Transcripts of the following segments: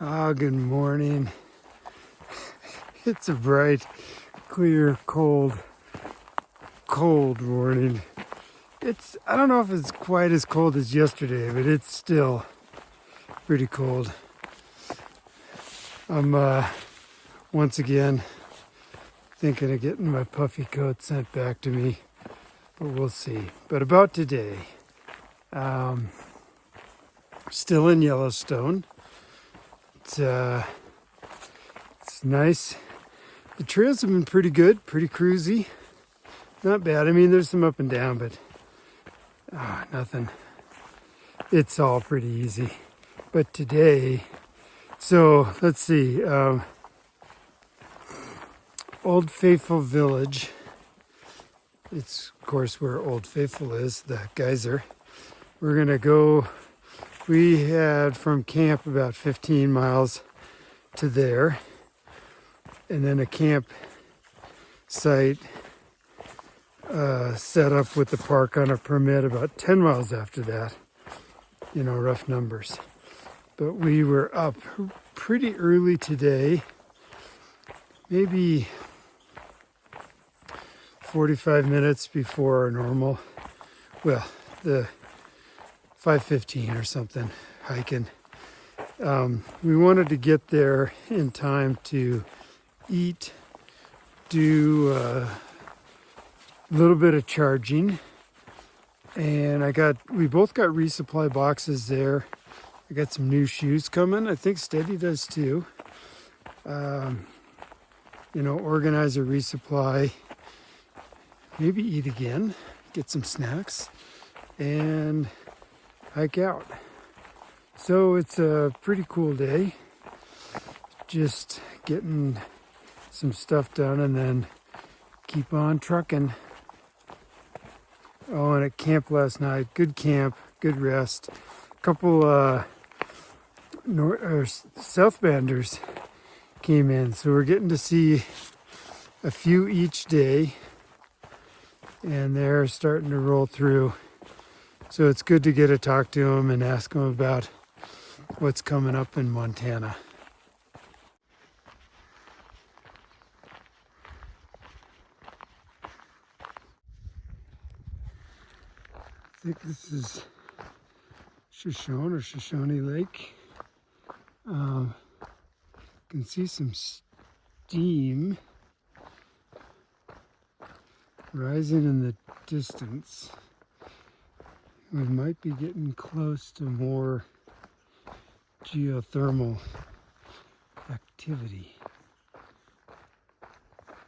Good morning. It's a bright, clear, cold morning. I don't know if it's quite as cold as yesterday, but it's still pretty cold. I'm once again thinking of getting my puffy coat sent back to me, but we'll see. But about today, still in Yellowstone. It's nice. The trails have been pretty good, pretty cruisy. Not bad. I mean, there's some up and down, but nothing. It's all pretty easy. But today, so let's see. Old Faithful Village. It's, of course, where Old Faithful is, the geyser. We're going to go. We had from camp about 15 miles to there, and then a camp site set up with the park on a permit about 10 miles after that, rough numbers. But we were up pretty early today, maybe 45 minutes before our normal, the 5:15 or something, hiking. We wanted to get there in time to eat, do a little bit of charging, and we both got resupply boxes there. I got some new shoes coming. I think Steady does too. Organize a resupply, maybe eat again, get some snacks, and hike out. So it's a pretty cool day. Just getting some stuff done and then keep on trucking. Oh, and at camp last night, good camp, good rest. A couple Southbanders came in, so we're getting to see a few each day, and they're starting to roll through. So it's good to get to talk to them and ask them about what's coming up in Montana. I think this is Shoshone Lake. You can see some steam rising in the distance. We might be getting close to more geothermal activity.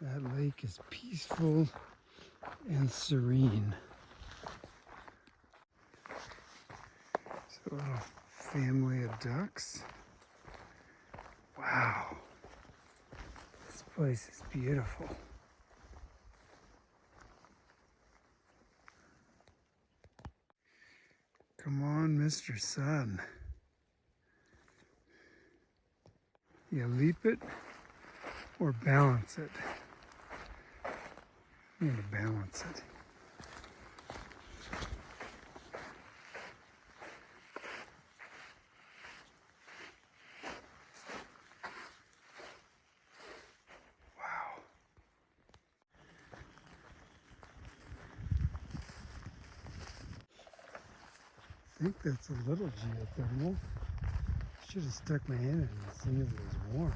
That lake is peaceful and serene. So a family of ducks. Wow, this place is beautiful. Come on, Mr. Sun. You leap it or balance it. I'm going to balance it. Wow. I think that's a little geothermal. Should have stuck my hand in it as soon as it was warm.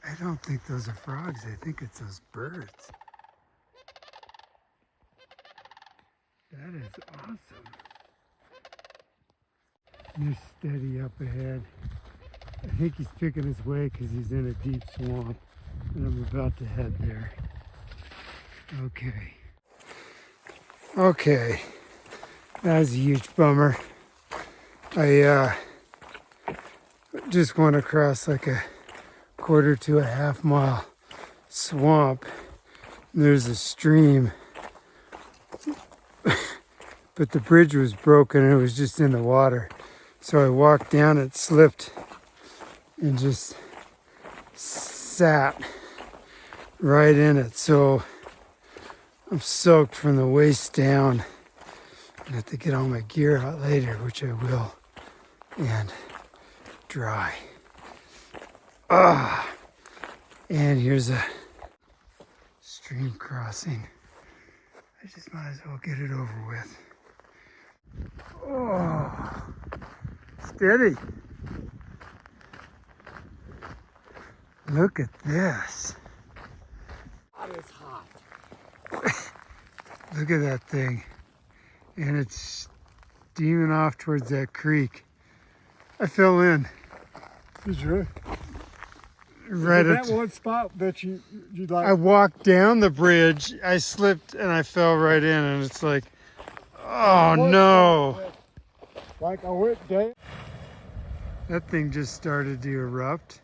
I don't think those are frogs. I think it's those birds. That is awesome. There's Steady up ahead. I think he's picking his way because he's in a deep swamp, and I'm about to head there. Okay, that was a huge bummer. I just went across like a quarter to a half mile swamp. There's a stream, but the bridge was broken and it was just in the water. So I walked down, it slipped, and just sat right in it. So I'm soaked from the waist down. I have to get all my gear out later, which I will, and dry. And here's a stream crossing. I just might as well get it over with. Oh, steady. Look at this. That is hot. Look at that thing. And it's steaming off towards that creek. I fell in. Did you? Right Is at that one spot that you like? I walked down the bridge, I slipped and I fell right in, and it's like, oh no. Like I went down. That thing just started to erupt.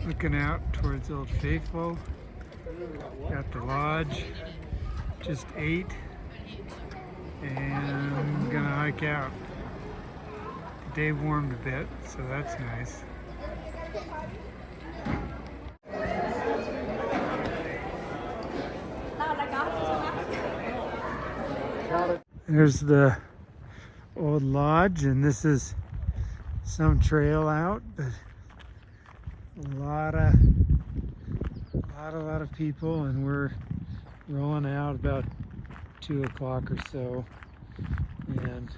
Looking out towards Old Faithful. Got the lodge. Just ate. And I'm gonna hike out. The day warmed a bit, so that's nice. There's the old lodge, and this is some trail out, but a lot of people, and we're rolling out about 2 o'clock or so, and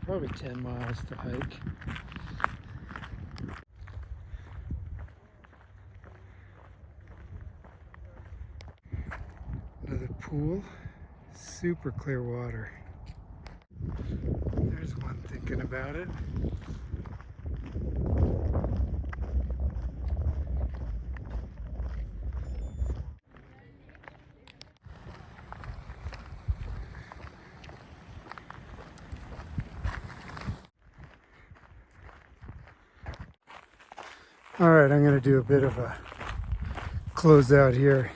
probably 10 miles to hike. Another pool, super clear water. There's one thinking about it. All right, I'm going to do a bit of a closeout here.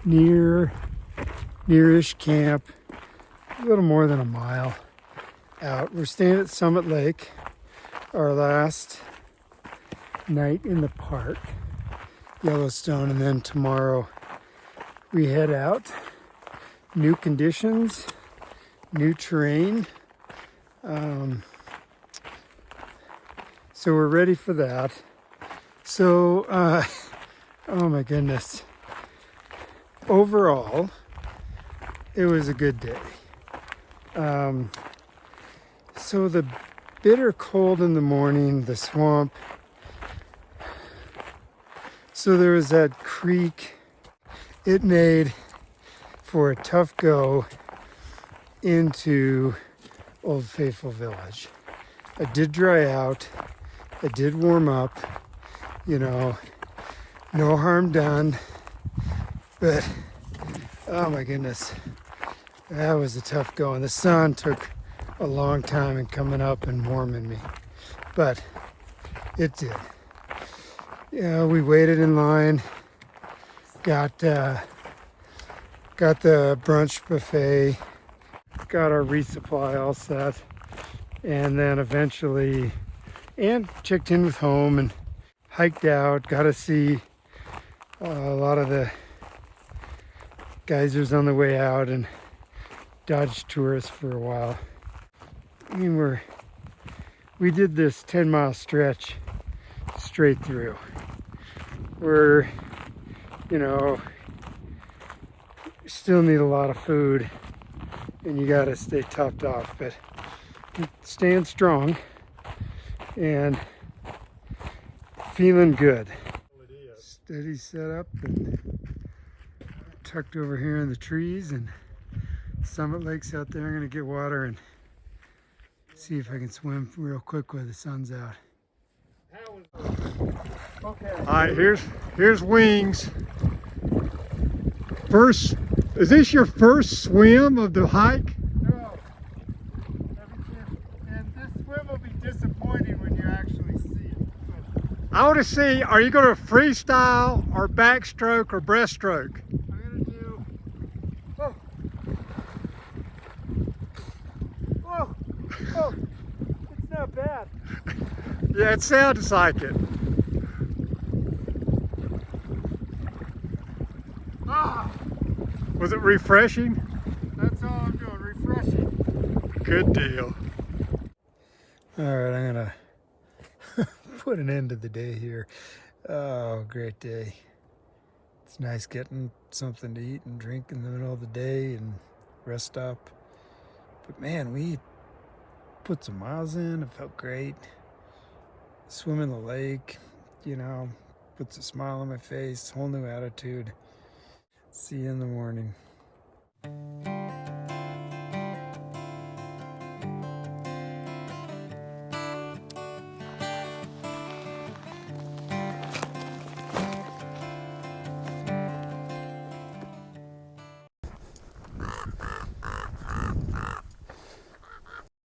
Nearish camp, a little more than a mile out. We're staying at Summit Lake, our last night in the park, Yellowstone, and then tomorrow we head out. New conditions, new terrain. So we're ready for that. So, oh my goodness. Overall, it was a good day. So the bitter cold in the morning, the swamp. So there was that creek. It made for a tough go into Old Faithful Village. I did dry out. I did warm up, you know, no harm done, but oh my goodness, that was a tough go. And the sun took a long time in coming up and warming me, but it did. Yeah, we waited in line, got the brunch buffet, got our resupply all set, and then eventually checked in with home and hiked out. Got to see a lot of the geysers on the way out and dodged tourists for a while. I mean, we did this 10-mile stretch straight through. We're, you know, still need a lot of food and you got to stay topped off, but staying strong and feeling good. Steady setup and tucked over here in the trees, and Summit Lake's out there. I'm gonna get water and see if I can swim real quick while the sun's out. Okay. All right, here's Wings. Is this your first swim of the hike? No. And this swim will be disappointing when you actually see it. I want to see, are you going to freestyle or backstroke or breaststroke? I'm gonna do. Oh. Oh. Oh. It's not bad. Yeah, it sounds like it. Ah. Was it refreshing? That's all I'm doing. Refreshing. Good deal. All right, I'm gonna put an end to the day here. Oh, great day. It's nice getting something to eat and drink in the middle of the day and rest stop. But man, we put some miles in. It felt great. Swim in the lake, you know, puts a smile on my face, whole new attitude. See you in the morning.